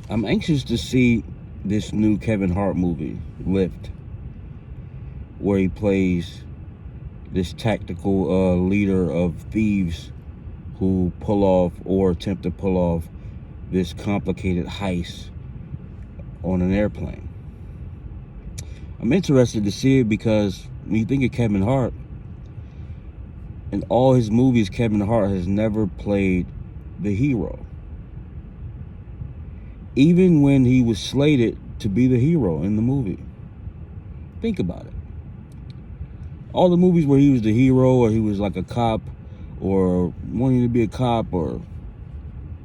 I'm anxious to see this new Kevin Hart movie, Lift, where he plays this tactical leader of thieves who pull off or attempt to pull off this complicated heist on an airplane. I'm interested to see it because when you think of Kevin Hart, in all his movies, Kevin Hart has never played the hero. Even when he was slated to be the hero in the movie. Think about it. All the movies where he was the hero, or he was like a cop, or wanting to be a cop, or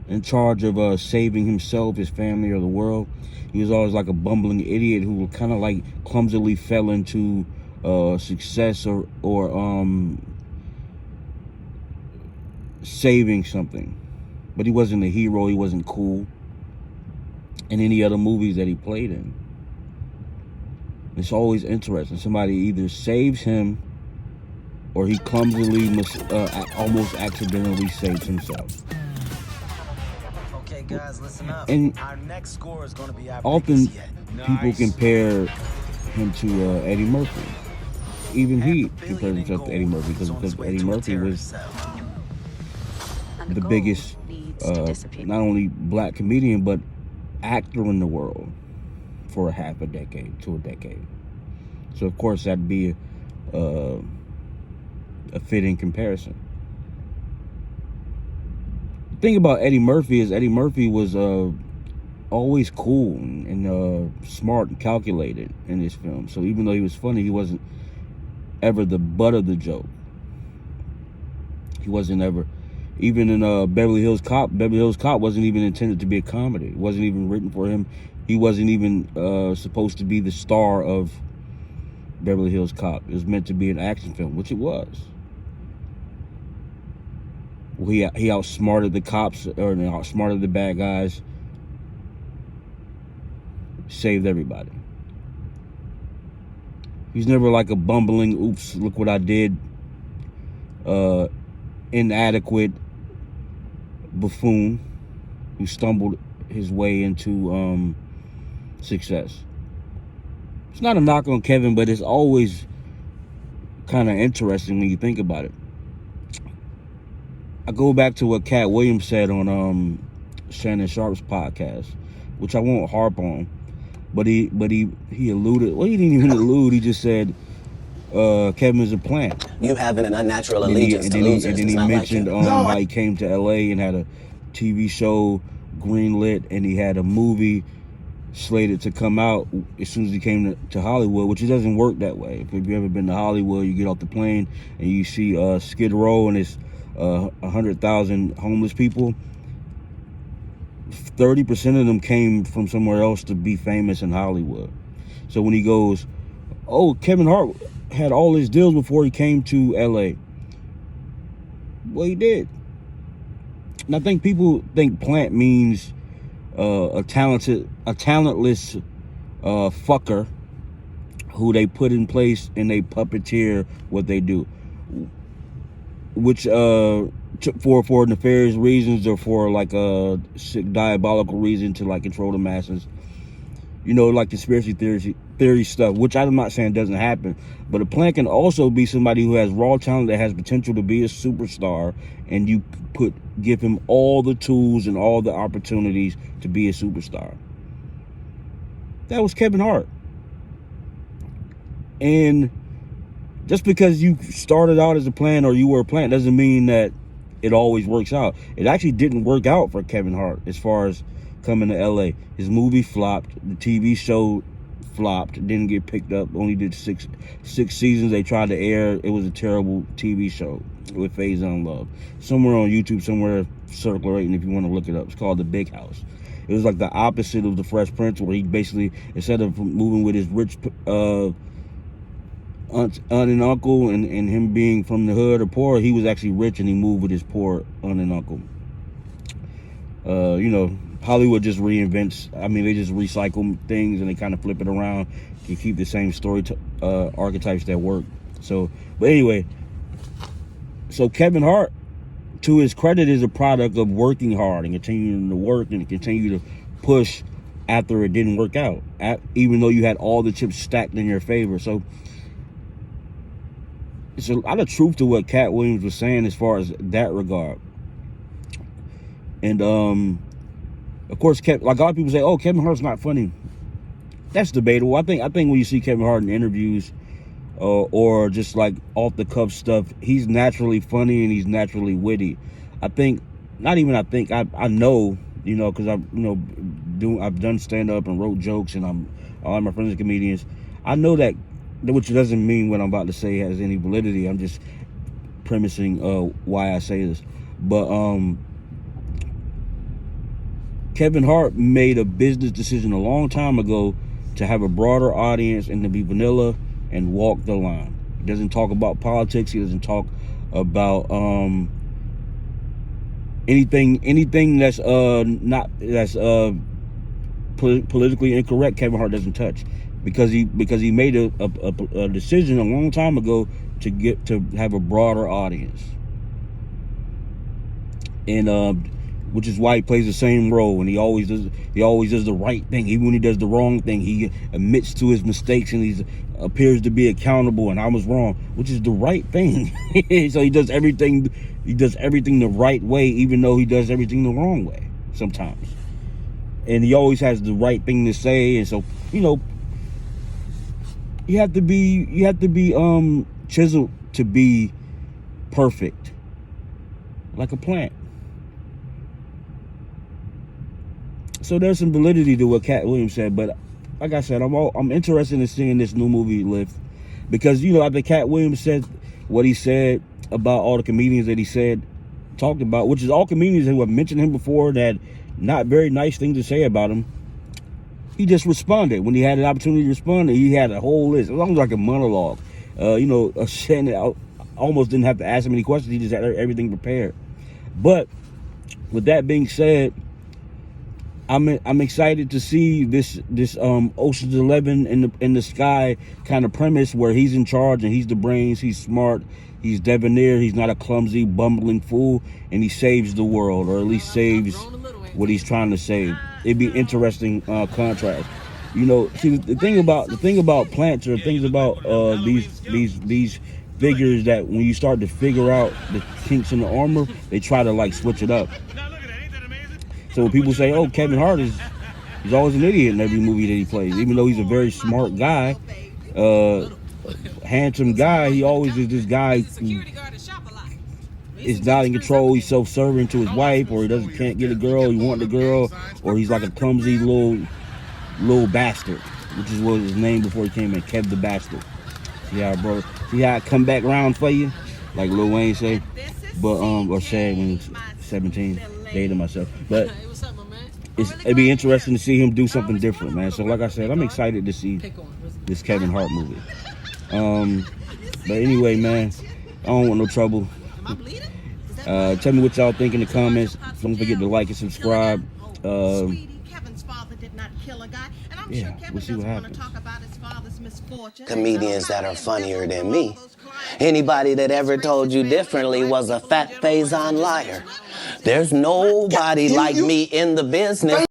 in charge of saving himself, his family, or the world, he was always like a bumbling idiot who kind of like clumsily fell into success or saving something. But he wasn't a hero, he wasn't cool in any other movies that he played in. It's always interesting. Somebody either saves him or he clumsily almost accidentally saves himself. Okay, guys, listen up. And our next score is going to be our often yet. people compare him to Eddie Murphy. Even he compares himself to Eddie Murphy because Eddie Murphy was the biggest, not only black comedian, but actor in the world for half a decade to a decade. So of course that'd be a fitting comparison. The thing about Eddie Murphy is Eddie Murphy was always cool and smart and calculated in his film. So even though he was funny, he wasn't ever the butt of the joke. He wasn't ever, even in Beverly Hills Cop wasn't even intended to be a comedy. It wasn't even written for him. He wasn't even supposed to be the star of Beverly Hills Cop. It was meant to be an action film, which it was. Well, he outsmarted the cops, or outsmarted the bad guys, saved everybody. He's never like a bumbling, oops, look what I did, inadequate buffoon who stumbled his way into success. It's not a knock on Kevin, but it's always kind of interesting when you think about it. I go back to what Katt Williams said on Shannon Sharpe's podcast, which I won't harp on, but he alluded. Well, he didn't even allude. He just said Kevin is a plant. You having an unnatural allegiance to losers. And then he mentioned how he came to LA and had a TV show greenlit, and he had a movie slated to come out as soon as he came to Hollywood, which it doesn't work that way. If you've ever been to Hollywood, you get off the plane and you see Skid Row and it's 100,000 homeless people. 30% of them came from somewhere else to be famous in Hollywood. So when he goes, oh, Kevin Hart had all his deals before he came to LA. Well, he did. And I think people think plant means a talentless fucker who they put in place and they puppeteer what they do, which for nefarious reasons or for like a sick diabolical reason to like control the masses. You know, like conspiracy theory stuff, which I'm not saying doesn't happen, but a plant can also be somebody who has raw talent that has potential to be a superstar, and you give him all the tools and all the opportunities to be a superstar. That was Kevin Hart. And just because you started out as a plant or you were a plant doesn't mean that it always works out. It actually didn't work out for Kevin Hart as far as coming to LA. His movie flopped. The TV show flopped. Didn't get picked up. Only did six seasons. They tried to air. It was a terrible TV show with Faison Love. Somewhere on YouTube, somewhere circulating if you want to look it up. It's called The Big House. It was like the opposite of The Fresh Prince, where he basically, instead of moving with his rich aunt and uncle and him being from the hood or poor, he was actually rich and he moved with his poor aunt and uncle. You know, Hollywood just reinvents. I mean, they just recycle things and they kind of flip it around to keep the same story archetypes that work. So, but anyway, so Kevin Hart, to his credit, is a product of working hard and continuing to work and continue to push after it didn't work out, even though you had all the chips stacked in your favor. So it's a lot of truth to what Katt Williams was saying as far as that regard. And of course, like a lot of people say, "Oh, Kevin Hart's not funny." That's debatable. I think when you see Kevin Hart in interviews or just like off the cuff stuff, he's naturally funny and he's naturally witty. I know, you know, because I've done stand up and wrote jokes, and all my friends are comedians. I know that, which doesn't mean what I'm about to say has any validity. I'm just premising why I say this. But Kevin Hart made a business decision a long time ago to have a broader audience and to be vanilla and walk the line. He doesn't talk about politics. He doesn't talk about anything that's politically incorrect. Kevin Hart doesn't touch because he made a decision a long time ago to have a broader audience, and which is why he plays the same role, and he always does the right thing. Even when he does the wrong thing, he admits to his mistakes and he appears to be accountable, and I was wrong, which is the right thing. So he does everything the right way, even though he does everything the wrong way sometimes. And he always has the right thing to say, and so, you know, you have to be chiseled to be perfect, like a plant. So there's some validity to what Katt Williams said, but like I said, I'm interested in seeing this new movie lift, because, you know, after Katt Williams said what he said about all the comedians that he talked about, which is all comedians who have mentioned him before that had not very nice things to say about him, he just responded when he had an opportunity to respond. He had a whole list. It was almost like a monologue. Shannon, I almost didn't have to ask him any questions. He just had everything prepared. But with that being said, I'm excited to see this Ocean's 11 in the sky kind of premise, where he's in charge and he's the brains, he's smart, he's debonair, he's not a clumsy, bumbling fool, and he saves the world, or at least saves what he's trying to save. It'd be interesting contrast. You know, see, the thing about plants, or things about these figures, that when you start to figure out the kinks in the armor, they try to like switch it up. So when people say, "Oh, Kevin Hart he's always an idiot in every movie that he plays," even though he's a very smart guy, handsome guy, he always is this guy who is not in control. He's self-serving to his wife, or he can't get a girl, he wants a girl, or he's like a clumsy little bastard, which is what his name before he came in, Kev the Bastard. See how I come back around for you, like Lil Wayne say, but or said when he was 17. Dating myself, but it'd be interesting to see him do something different, man. So like I said, I'm excited to see this Kevin Hart movie. But anyway, man, I don't want no trouble. Tell me what y'all think in the comments. Don't forget to like and subscribe. Yeah, we'll see what happens. Comedians that are funnier than me. Anybody that ever told you differently was a fat faison liar. There's nobody like me in the business.